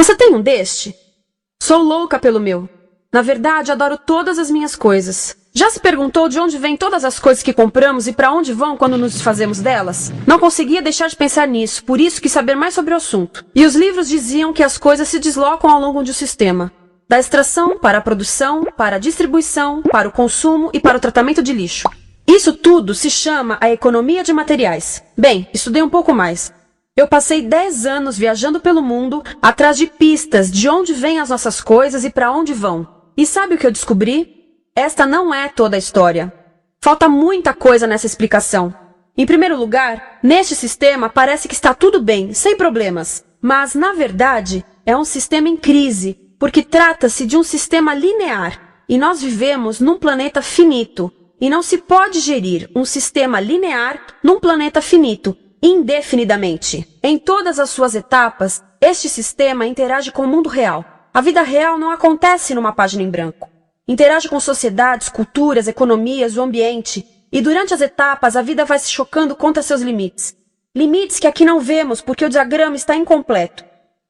Você tem um deste? Sou louca pelo meu. Na verdade, adoro todas as minhas coisas. Já se perguntou de onde vêm todas as coisas que compramos e para onde vão quando nos desfazemos delas? Não conseguia deixar de pensar nisso, por isso quis saber mais sobre o assunto. E os livros diziam que as coisas se deslocam ao longo de um sistema. Da extração, para a produção, para a distribuição, para o consumo e para o tratamento de lixo. Isso tudo se chama a economia de materiais. Bem, estudei um pouco mais. Eu passei 10 anos viajando pelo mundo, atrás de pistas de onde vêm as nossas coisas e para onde vão. E sabe o que eu descobri? Esta não é toda a história. Falta muita coisa nessa explicação. Em primeiro lugar, neste sistema parece que está tudo bem, sem problemas. Mas, na verdade, é um sistema em crise, porque trata-se de um sistema linear. E nós vivemos num planeta finito. E não se pode gerir um sistema linear num planeta finito, indefinidamente. Em todas as suas etapas, este sistema interage com o mundo real. A vida real não acontece numa página em branco. Interage com sociedades, culturas, economias, o ambiente. E durante as etapas, a vida vai se chocando contra seus limites. Limites que aqui não vemos porque o diagrama está incompleto.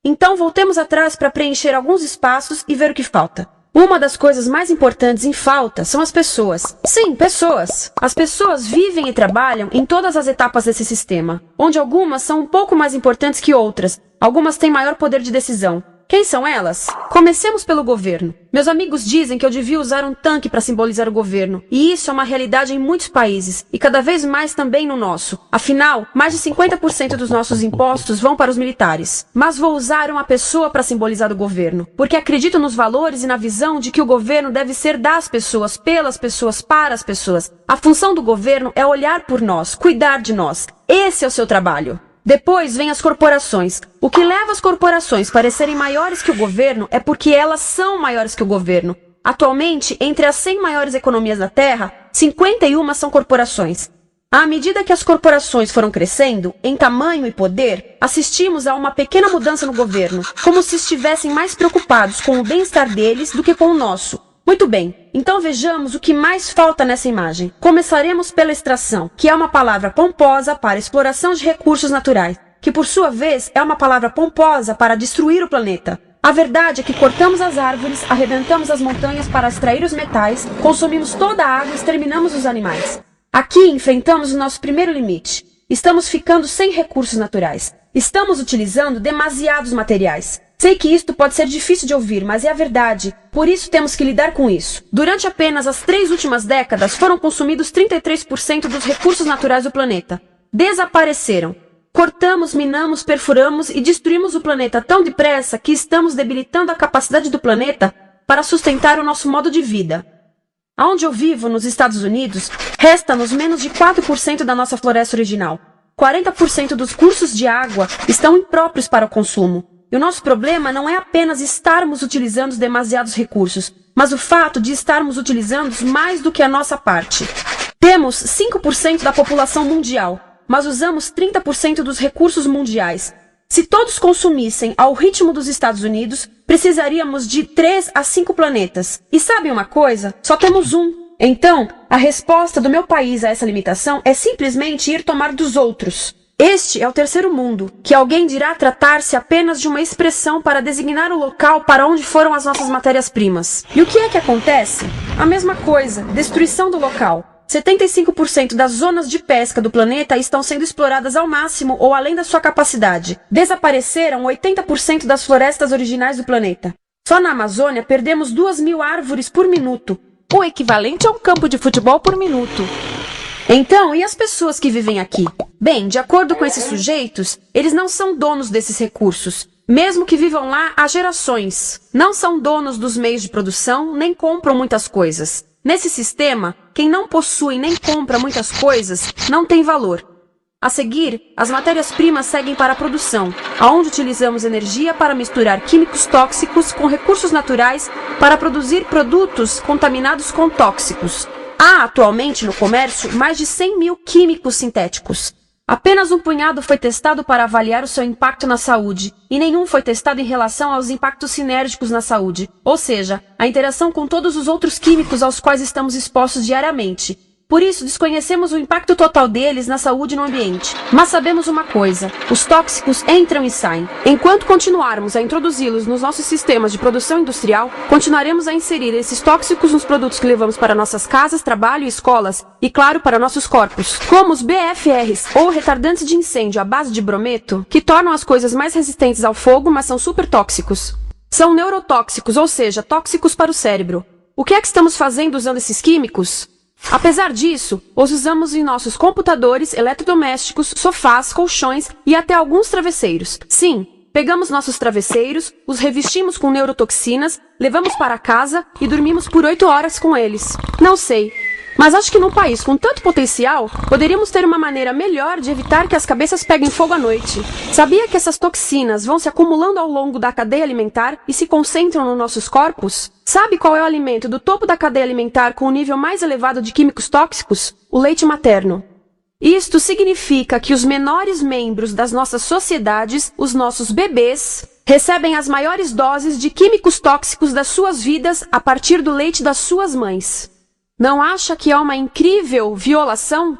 Então, voltemos atrás para preencher alguns espaços e ver o que falta. Uma das coisas mais importantes em falta são as pessoas. Sim, pessoas. As pessoas vivem e trabalham em todas as etapas desse sistema, onde algumas são um pouco mais importantes que outras. Algumas têm maior poder de decisão. Quem são elas? Comecemos pelo governo. Meus amigos dizem que eu devia usar um tanque para simbolizar o governo, e isso é uma realidade em muitos países, e cada vez mais também no nosso. Afinal, mais de 50% dos nossos impostos vão para os militares. Mas vou usar uma pessoa para simbolizar o governo, porque acredito nos valores e na visão de que o governo deve ser das pessoas, pelas pessoas, para as pessoas. A função do governo é olhar por nós, cuidar de nós. Esse é o seu trabalho. Depois vem as corporações. O que leva as corporações a parecerem maiores que o governo é porque elas são maiores que o governo. Atualmente, entre as 100 maiores economias da Terra, 51 são corporações. À medida que as corporações foram crescendo, em tamanho e poder, assistimos a uma pequena mudança no governo, como se estivessem mais preocupados com o bem-estar deles do que com o nosso. Muito bem, então vejamos o que mais falta nessa imagem. Começaremos pela extração, que é uma palavra pomposa para exploração de recursos naturais, que por sua vez é uma palavra pomposa para destruir o planeta. A verdade é que cortamos as árvores, arrebentamos as montanhas para extrair os metais, consumimos toda a água e exterminamos os animais. Aqui enfrentamos o nosso primeiro limite. Estamos ficando sem recursos naturais. Estamos utilizando demasiados materiais. Sei que isto pode ser difícil de ouvir, mas é a verdade. Por isso temos que lidar com isso. Durante apenas as 3 últimas décadas, foram consumidos 33% dos recursos naturais do planeta. Desapareceram. Cortamos, minamos, perfuramos e destruímos o planeta tão depressa que estamos debilitando a capacidade do planeta para sustentar o nosso modo de vida. Aonde eu vivo, nos Estados Unidos, resta-nos menos de 4% da nossa floresta original. 40% dos cursos de água estão impróprios para o consumo. E o nosso problema não é apenas estarmos utilizando demasiados recursos, mas o fato de estarmos utilizando mais do que a nossa parte. Temos 5% da população mundial, mas usamos 30% dos recursos mundiais. Se todos consumissem ao ritmo dos Estados Unidos, precisaríamos de 3 a 5 planetas. E sabem uma coisa? Só temos um. Então, a resposta do meu país a essa limitação é simplesmente ir tomar dos outros. Este é o terceiro mundo, que alguém dirá tratar-se apenas de uma expressão para designar o local para onde foram as nossas matérias-primas. E o que é que acontece? A mesma coisa, destruição do local. 75% das zonas de pesca do planeta estão sendo exploradas ao máximo ou além da sua capacidade. Desapareceram 80% das florestas originais do planeta. Só na Amazônia perdemos 2.000 árvores por minuto, o equivalente a um campo de futebol por minuto. Então, e as pessoas que vivem aqui? Bem, de acordo com esses sujeitos, eles não são donos desses recursos, mesmo que vivam lá há gerações. Não são donos dos meios de produção, nem compram muitas coisas. Nesse sistema, quem não possui nem compra muitas coisas não tem valor. A seguir, as matérias-primas seguem para a produção, onde utilizamos energia para misturar químicos tóxicos com recursos naturais para produzir produtos contaminados com tóxicos. Há atualmente no comércio mais de 100.000 químicos sintéticos. Apenas um punhado foi testado para avaliar o seu impacto na saúde, e nenhum foi testado em relação aos impactos sinérgicos na saúde, ou seja, a interação com todos os outros químicos aos quais estamos expostos diariamente. Por isso, desconhecemos o impacto total deles na saúde e no ambiente. Mas sabemos uma coisa: os tóxicos entram e saem. Enquanto continuarmos a introduzi-los nos nossos sistemas de produção industrial, continuaremos a inserir esses tóxicos nos produtos que levamos para nossas casas, trabalho e escolas, e claro, para nossos corpos. Como os BFRs, ou retardantes de incêndio à base de brometo, que tornam as coisas mais resistentes ao fogo, mas são super tóxicos. São neurotóxicos, ou seja, tóxicos para o cérebro. O que é que estamos fazendo usando esses químicos? Apesar disso, os usamos em nossos computadores, eletrodomésticos, sofás, colchões e até alguns travesseiros. Sim, pegamos nossos travesseiros, os revestimos com neurotoxinas, levamos para casa e dormimos por 8 horas com eles. Não sei, mas acho que num país com tanto potencial, poderíamos ter uma maneira melhor de evitar que as cabeças peguem fogo à noite. Sabia que essas toxinas vão se acumulando ao longo da cadeia alimentar e se concentram nos nossos corpos? Sabe qual é o alimento do topo da cadeia alimentar com o nível mais elevado de químicos tóxicos? O leite materno. Isto significa que os menores membros das nossas sociedades, os nossos bebês, recebem as maiores doses de químicos tóxicos das suas vidas a partir do leite das suas mães. Não acha que é uma incrível violação?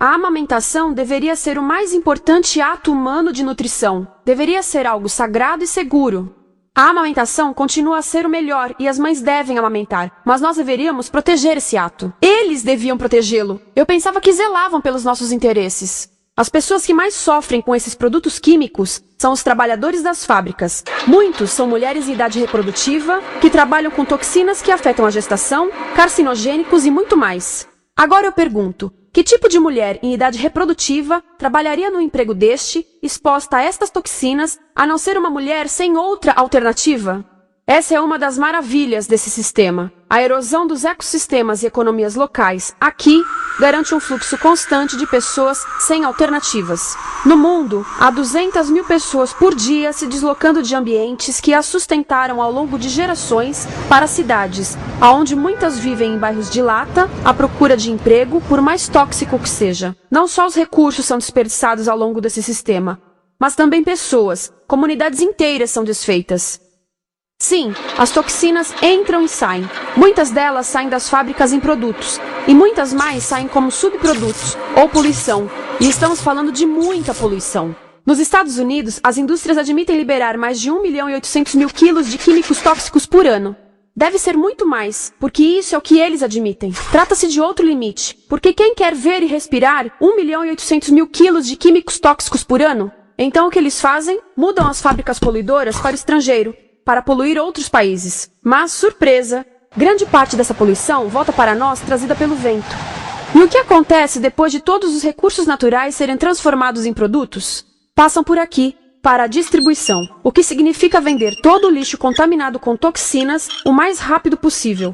A amamentação deveria ser o mais importante ato humano de nutrição. Deveria ser algo sagrado e seguro. A amamentação continua a ser o melhor e as mães devem amamentar, mas nós deveríamos proteger esse ato. Eles deviam protegê-lo. Eu pensava que zelavam pelos nossos interesses. As pessoas que mais sofrem com esses produtos químicos são os trabalhadores das fábricas. Muitos são mulheres em idade reprodutiva, que trabalham com toxinas que afetam a gestação, carcinogênicos e muito mais. Agora eu pergunto, que tipo de mulher em idade reprodutiva trabalharia num emprego deste, exposta a estas toxinas, a não ser uma mulher sem outra alternativa? Essa é uma das maravilhas desse sistema. A erosão dos ecossistemas e economias locais, aqui, garante um fluxo constante de pessoas sem alternativas. No mundo, há 200 mil pessoas por dia se deslocando de ambientes que as sustentaram ao longo de gerações para cidades, onde muitas vivem em bairros de lata, à procura de emprego, por mais tóxico que seja. Não só os recursos são desperdiçados ao longo desse sistema, mas também pessoas, comunidades inteiras são desfeitas. Sim, as toxinas entram e saem. Muitas delas saem das fábricas em produtos, e muitas mais saem como subprodutos, ou poluição. E estamos falando de muita poluição. Nos Estados Unidos, as indústrias admitem liberar mais de 1.800.000 quilos de químicos tóxicos por ano. Deve ser muito mais, porque isso é o que eles admitem. Trata-se de outro limite, porque quem quer ver e respirar 1.800.000 quilos de químicos tóxicos por ano? Então o que eles fazem? Mudam as fábricas poluidoras para o estrangeiro, para poluir outros países. Mas, surpresa, grande parte dessa poluição volta para nós trazida pelo vento. E o que acontece depois de todos os recursos naturais serem transformados em produtos? Passam por aqui, para a distribuição, o que significa vender todo o lixo contaminado com toxinas o mais rápido possível.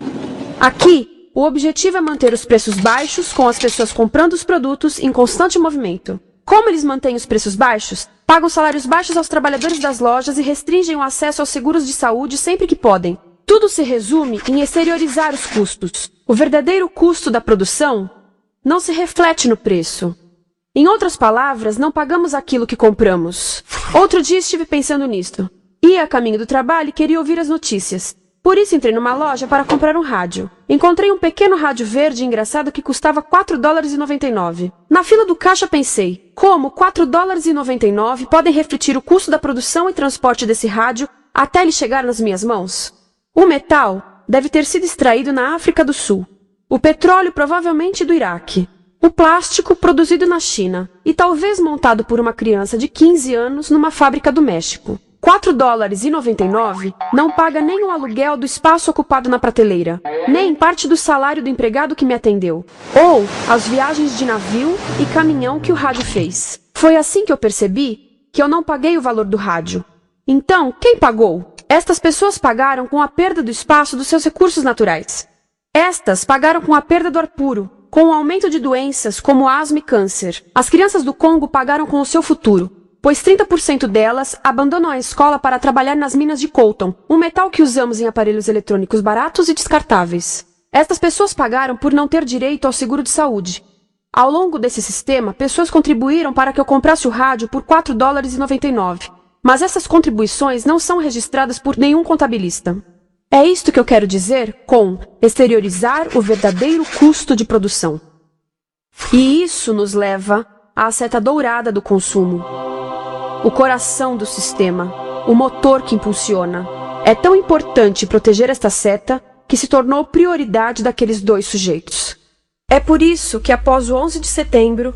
Aqui, o objetivo é manter os preços baixos, com as pessoas comprando os produtos em constante movimento. Como eles mantêm os preços baixos? Pagam salários baixos aos trabalhadores das lojas e restringem o acesso aos seguros de saúde sempre que podem. Tudo se resume em exteriorizar os custos. O verdadeiro custo da produção não se reflete no preço. Em outras palavras, não pagamos aquilo que compramos. Outro dia estive pensando nisto. Ia a caminho do trabalho e queria ouvir as notícias. Por isso entrei numa loja para comprar um rádio. Encontrei um pequeno rádio verde engraçado que custava $4,99. Na fila do caixa pensei, como $4,99 podem refletir o custo da produção e transporte desse rádio até ele chegar nas minhas mãos? O metal deve ter sido extraído na África do Sul. O petróleo provavelmente do Iraque. O plástico produzido na China e talvez montado por uma criança de 15 anos numa fábrica do México. $4,99 não paga nem o aluguel do espaço ocupado na prateleira, nem parte do salário do empregado que me atendeu, ou as viagens de navio e caminhão que o rádio fez. Foi assim que eu percebi que eu não paguei o valor do rádio. Então, quem pagou? Estas pessoas pagaram com a perda do espaço dos seus recursos naturais. Estas pagaram com a perda do ar puro, com o aumento de doenças como asma e câncer. As crianças do Congo pagaram com o seu futuro, pois 30% delas abandonam a escola para trabalhar nas minas de coltan, um metal que usamos em aparelhos eletrônicos baratos e descartáveis. Estas pessoas pagaram por não ter direito ao seguro de saúde. Ao longo desse sistema, pessoas contribuíram para que eu comprasse o rádio por $4,99. Mas essas contribuições não são registradas por nenhum contabilista. É isto que eu quero dizer com exteriorizar o verdadeiro custo de produção. E isso nos leva à seta dourada do consumo. O coração do sistema, o motor que impulsiona. É tão importante proteger esta seta que se tornou prioridade daqueles dois sujeitos. É por isso que após o 11 de setembro,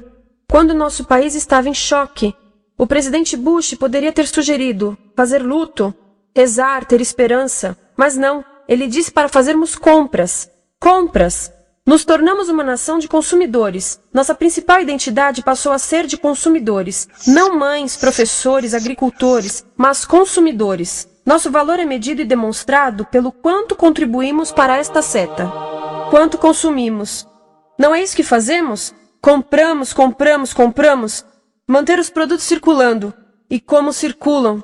quando nosso país estava em choque, o presidente Bush poderia ter sugerido fazer luto, rezar, ter esperança, mas não, ele disse para fazermos compras. Compras! Nos tornamos uma nação de consumidores. Nossa principal identidade passou a ser de consumidores. Não mães, professores, agricultores, mas consumidores. Nosso valor é medido e demonstrado pelo quanto contribuímos para esta seta. Quanto consumimos. Não é isso que fazemos? Compramos, compramos, compramos. Manter os produtos circulando. E como circulam?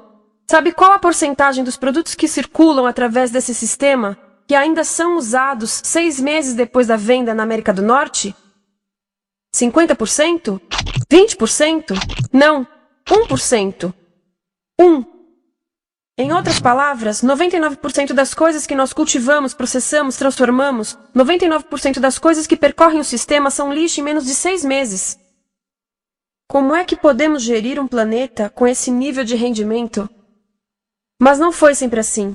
Sabe qual a porcentagem dos produtos que circulam através desse sistema que ainda são usados 6 meses depois da venda na América do Norte? 50%? 20%? Não, 1%. 1. Em outras palavras, 99% das coisas que nós cultivamos, processamos, transformamos, 99% das coisas que percorrem o sistema são lixo em menos de 6 meses. Como é que podemos gerir um planeta com esse nível de rendimento? Mas não foi sempre assim.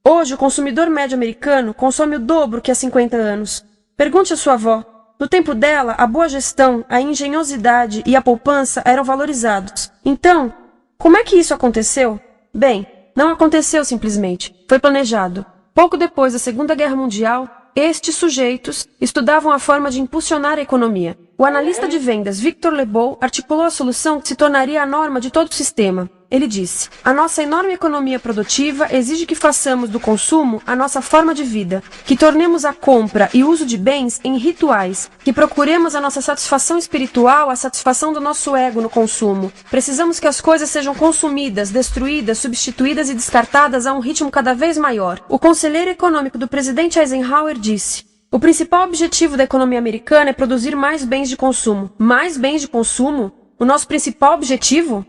Hoje, o consumidor médio americano consome o dobro que há 50 anos. Pergunte à sua avó. No tempo dela, a boa gestão, a engenhosidade e a poupança eram valorizados. Então, como é que isso aconteceu? Bem, não aconteceu simplesmente. Foi planejado. Pouco depois da Segunda Guerra Mundial, estes sujeitos estudavam a forma de impulsionar a economia. O analista de vendas Victor Lebow articulou a solução que se tornaria a norma de todo o sistema. Ele disse: a nossa enorme economia produtiva exige que façamos do consumo a nossa forma de vida, que tornemos a compra e uso de bens em rituais, que procuremos a nossa satisfação espiritual, a satisfação do nosso ego no consumo. Precisamos que as coisas sejam consumidas, destruídas, substituídas e descartadas a um ritmo cada vez maior. O conselheiro econômico do presidente Eisenhower disse: o principal objetivo da economia americana é produzir mais bens de consumo. Mais bens de consumo? O nosso principal objetivo?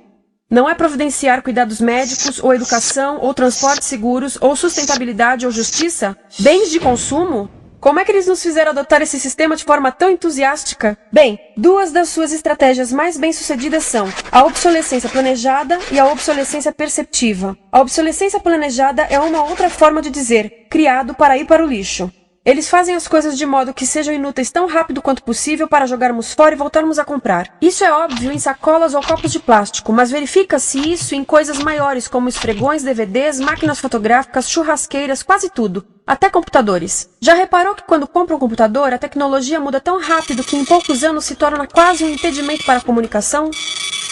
Não é providenciar cuidados médicos, ou educação, ou transportes seguros, ou sustentabilidade, ou justiça? Bens de consumo? Como é que eles nos fizeram adotar esse sistema de forma tão entusiástica? Bem, 2 das suas estratégias mais bem-sucedidas são a obsolescência planejada e a obsolescência perceptiva. A obsolescência planejada é uma outra forma de dizer criado para ir para o lixo. Eles fazem as coisas de modo que sejam inúteis tão rápido quanto possível para jogarmos fora e voltarmos a comprar. Isso é óbvio em sacolas ou copos de plástico, mas verifica-se isso em coisas maiores como esfregões, DVDs, máquinas fotográficas, churrasqueiras, quase tudo. Até computadores. Já reparou que quando compra um computador, a tecnologia muda tão rápido que em poucos anos se torna quase um impedimento para a comunicação?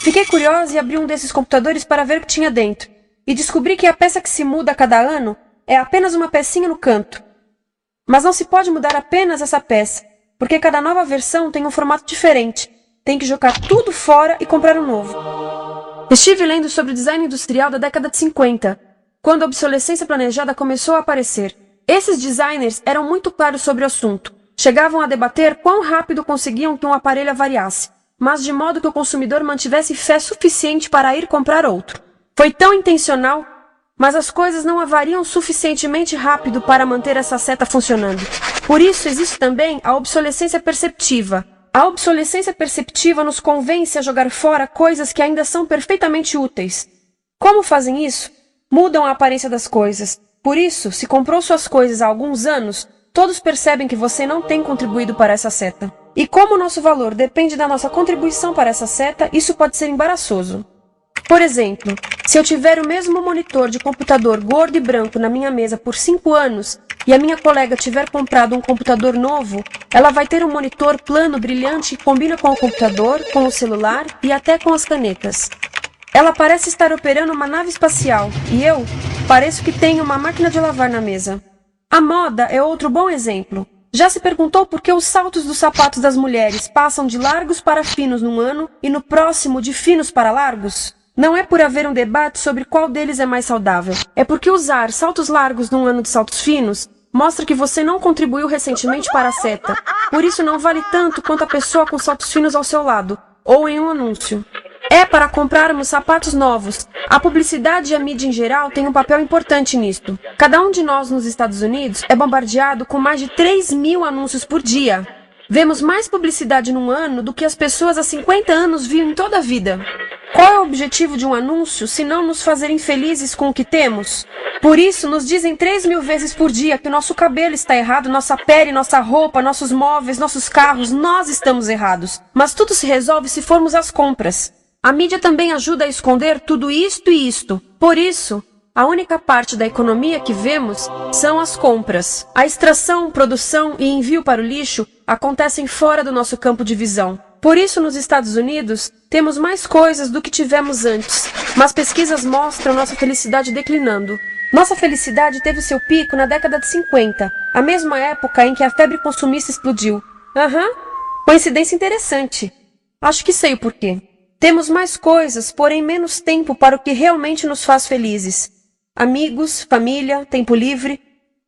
Fiquei curiosa e abri um desses computadores para ver o que tinha dentro. E descobri que a peça que se muda a cada ano é apenas uma pecinha no canto. Mas não se pode mudar apenas essa peça, porque cada nova versão tem um formato diferente. Tem que jogar tudo fora e comprar um novo. Estive lendo sobre o design industrial da década de 50, quando a obsolescência planejada começou a aparecer. Esses designers eram muito claros sobre o assunto. Chegavam a debater quão rápido conseguiam que um aparelho avariasse, mas de modo que o consumidor mantivesse fé suficiente para ir comprar outro. Foi tão intencional, mas as coisas não avariam suficientemente rápido para manter essa seta funcionando. Por isso existe também a obsolescência perceptiva. A obsolescência perceptiva nos convence a jogar fora coisas que ainda são perfeitamente úteis. Como fazem isso? Mudam a aparência das coisas. Por isso, se comprou suas coisas há alguns anos, todos percebem que você não tem contribuído para essa seta. E como o nosso valor depende da nossa contribuição para essa seta, isso pode ser embaraçoso. Por exemplo, se eu tiver o mesmo monitor de computador gordo e branco na minha mesa por 5 anos e a minha colega tiver comprado um computador novo, ela vai ter um monitor plano brilhante que combina com o computador, com o celular e até com as canetas. Ela parece estar operando uma nave espacial e eu pareço que tenho uma máquina de lavar na mesa. A moda é outro bom exemplo. Já se perguntou por que os saltos dos sapatos das mulheres passam de largos para finos num ano e no próximo de finos para largos? Não é por haver um debate sobre qual deles é mais saudável. É porque usar saltos largos num ano de saltos finos mostra que você não contribuiu recentemente para a seta. Por isso não vale tanto quanto a pessoa com saltos finos ao seu lado, ou em um anúncio. É para comprarmos sapatos novos. A publicidade e a mídia em geral têm um papel importante nisto. Cada um de nós nos Estados Unidos é bombardeado com mais de 3.000 anúncios por dia. Vemos mais publicidade num ano do que as pessoas há 50 anos viam em toda a vida. Qual é o objetivo de um anúncio se não nos fazer infelizes com o que temos? Por isso, nos dizem 3.000 vezes por dia que o nosso cabelo está errado, nossa pele, nossa roupa, nossos móveis, nossos carros, nós estamos errados. Mas tudo se resolve se formos às compras. A mídia também ajuda a esconder tudo isto e isto. Por isso, a única parte da economia que vemos são as compras. A extração, produção e envio para o lixo acontecem fora do nosso campo de visão. Por isso, nos Estados Unidos, temos mais coisas do que tivemos antes, mas pesquisas mostram nossa felicidade declinando. Nossa felicidade teve seu pico na década de 50, a mesma época em que a febre consumista explodiu. Coincidência interessante. Acho que sei o porquê. Temos mais coisas, porém menos tempo para o que realmente nos faz felizes. Amigos, família, tempo livre.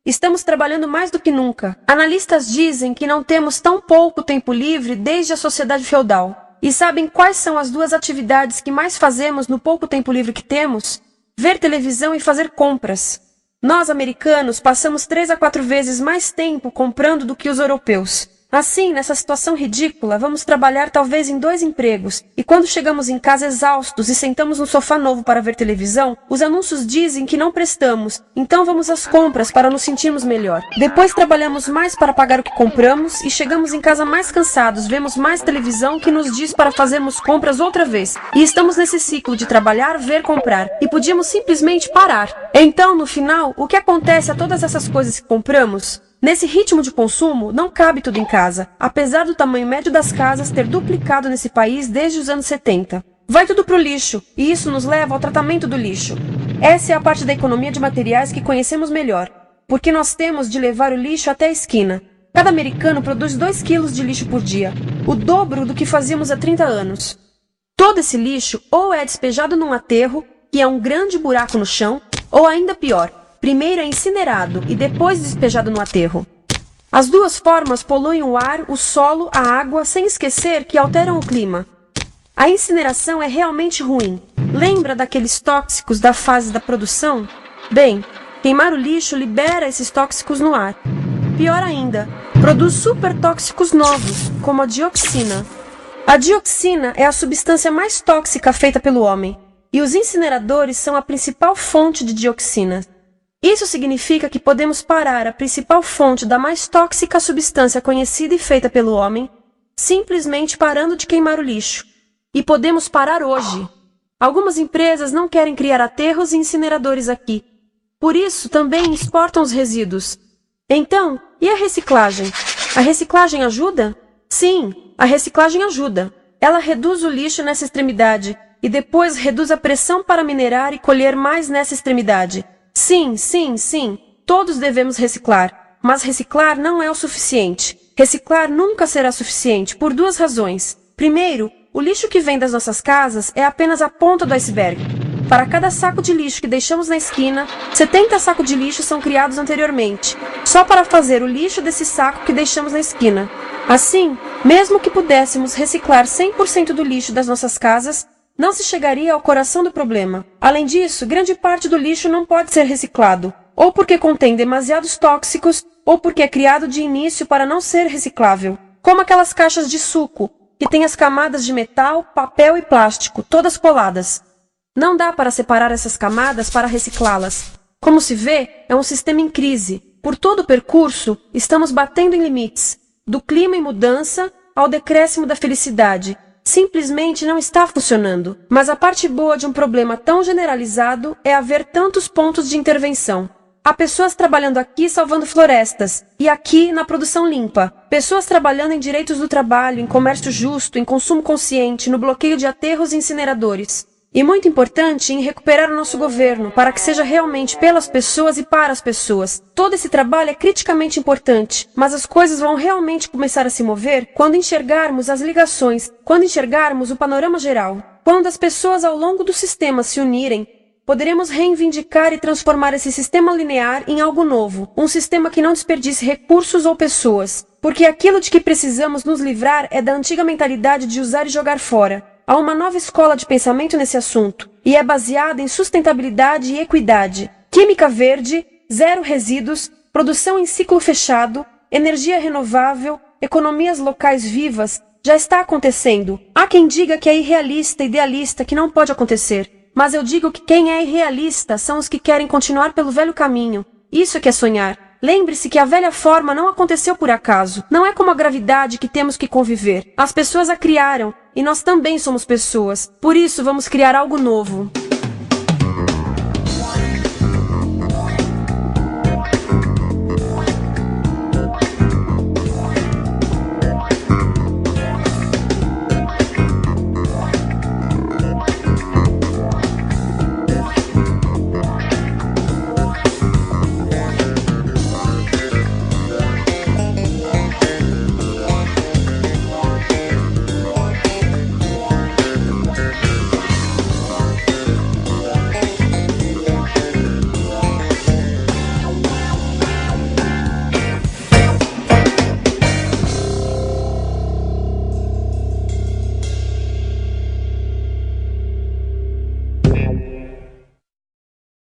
Estamos trabalhando mais do que nunca. Analistas dizem que não temos tão pouco tempo livre desde a sociedade feudal. E sabem quais são as duas atividades que mais fazemos no pouco tempo livre que temos? Ver televisão e fazer compras. Nós, americanos, passamos 3 a 4 vezes mais tempo comprando do que os europeus. Assim, nessa situação ridícula, vamos trabalhar talvez em 2 empregos, e quando chegamos em casa exaustos e sentamos no sofá novo para ver televisão, os anúncios dizem que não prestamos, então vamos às compras para nos sentirmos melhor. Depois trabalhamos mais para pagar o que compramos, e chegamos em casa mais cansados, vemos mais televisão que nos diz para fazermos compras outra vez. E estamos nesse ciclo de trabalhar, ver, comprar, e podíamos simplesmente parar. Então, no final, o que acontece a todas essas coisas que compramos? Nesse ritmo de consumo, não cabe tudo em casa, apesar do tamanho médio das casas ter duplicado nesse país desde os anos 70. Vai tudo pro lixo, e isso nos leva ao tratamento do lixo. Essa é a parte da economia de materiais que conhecemos melhor, porque nós temos de levar o lixo até a esquina. Cada americano produz 2 quilos de lixo por dia, o dobro do que fazíamos há 30 anos. Todo esse lixo ou é despejado num aterro, que é um grande buraco no chão, ou ainda pior, primeiro é incinerado e depois despejado no aterro. As duas formas poluem o ar, o solo, a água, sem esquecer que alteram o clima. A incineração é realmente ruim. Lembra daqueles tóxicos da fase da produção? Bem, queimar o lixo libera esses tóxicos no ar. Pior ainda, produz supertóxicos novos, como a dioxina. A dioxina é a substância mais tóxica feita pelo homem, e os incineradores são a principal fonte de dioxina. Isso significa que podemos parar a principal fonte da mais tóxica substância conhecida e feita pelo homem, simplesmente parando de queimar o lixo. E podemos parar hoje. Algumas empresas não querem criar aterros e incineradores aqui. Por isso, também exportam os resíduos. Então, e a reciclagem? A reciclagem ajuda? Sim, a reciclagem ajuda. Ela reduz o lixo nessa extremidade e depois reduz a pressão para minerar e colher mais nessa extremidade. Sim, todos devemos reciclar, mas reciclar não é o suficiente. Reciclar nunca será suficiente, por 2 razões. Primeiro, o lixo que vem das nossas casas é apenas a ponta do iceberg. Para cada saco de lixo que deixamos na esquina, 70 sacos de lixo são criados anteriormente, só para fazer o lixo desse saco que deixamos na esquina. Assim, mesmo que pudéssemos reciclar 100% do lixo das nossas casas, não se chegaria ao coração do problema. Além disso, grande parte do lixo não pode ser reciclado, ou porque contém demasiados tóxicos, ou porque é criado de início para não ser reciclável. Como aquelas caixas de suco, que têm as camadas de metal, papel e plástico, todas coladas. Não dá para separar essas camadas para reciclá-las. Como se vê, é um sistema em crise. Por todo o percurso, estamos batendo em limites, do clima em mudança ao decréscimo da felicidade. Simplesmente não está funcionando. Mas a parte boa de um problema tão generalizado é haver tantos pontos de intervenção. Há pessoas trabalhando aqui salvando florestas, e aqui na produção limpa. Pessoas trabalhando em direitos do trabalho, em comércio justo, em consumo consciente, no bloqueio de aterros e incineradores. E muito importante, em recuperar o nosso governo, para que seja realmente pelas pessoas e para as pessoas. Todo esse trabalho é criticamente importante, mas as coisas vão realmente começar a se mover quando enxergarmos as ligações, quando enxergarmos o panorama geral. Quando as pessoas ao longo do sistema se unirem, poderemos reivindicar e transformar esse sistema linear em algo novo, um sistema que não desperdice recursos ou pessoas, porque aquilo de que precisamos nos livrar é da antiga mentalidade de usar e jogar fora. Há uma nova escola de pensamento nesse assunto, e é baseada em sustentabilidade e equidade, química verde, 0 resíduos, produção em ciclo fechado, energia renovável, economias locais vivas, já está acontecendo. Há quem diga que é irrealista, idealista, que não pode acontecer. Mas eu digo que quem é irrealista são os que querem continuar pelo velho caminho. Isso é que é sonhar. Lembre-se que a velha forma não aconteceu por acaso. Não é como a gravidade que temos que conviver. As pessoas a criaram, e nós também somos pessoas. Por isso vamos criar algo novo.